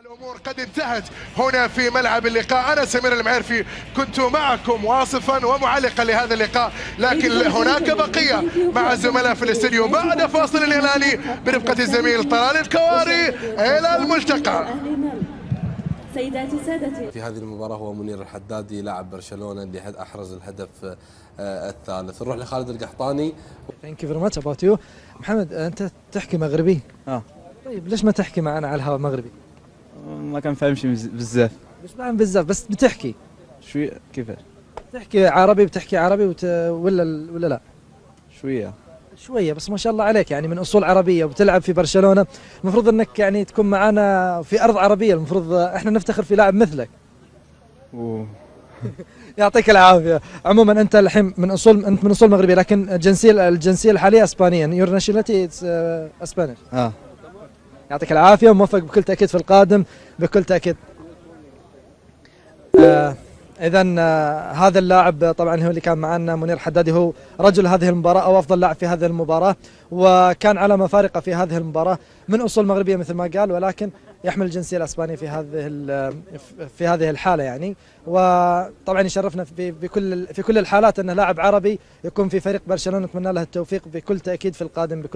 الأمور قد انتهت هنا في ملعب اللقاء. أنا سمير المعرفي كنت معكم واصفا ومعلقا لهذا اللقاء، لكن هناك بقية مع الزملاء في الاستديو بعد فاصل إعلاني برفقة الزميل طلال الكواري. إلى الملتقى. سيداتي سادتي، في هذه المباراة هو منير الحدادي لاعب برشلونة اللي أحرز الهدف الثالث. نروح لخالد القحطاني. Thank you very much about you. محمد، أنت تحكي مغربي؟ طيب ليش ما تحكي معنا على الهواء مغربي؟ ما كان فاهمش بزاف. مش فاهم بزاف بس بتحكي شوية. كيفاش؟ تحكي عربي، بتحكي عربي ولا لا؟ شوية شوية بس ما شاء الله عليك، يعني من أصول عربية وبتلعب في برشلونة. المفروض أنك يعني تكون معنا في أرض عربية، المفروض إحنا نفتخر في لاعب مثلك. يعطيك العافية. عموما أنت الحين من أصول مغربية، لكن الجنسية الحالية إسبانية. Your nationality is Spanish. يعطيك العافية وموفق بكل تأكيد في القادم بكل تأكيد. إذا هذا اللاعب طبعا هو اللي كان معنا، منير حدادي، هو رجل هذه المباراة أو أفضل لاعب في هذه المباراة، وكان علامة فارقة في هذه المباراة، من أصول مغربية مثل ما قال، ولكن يحمل الجنسية الإسبانية في هذه الحالة يعني. وطبعا يشرفنا في كل الحالات أنه لاعب عربي يكون في فريق برشلونة. نتمنى له التوفيق بكل تأكيد في القادم بكل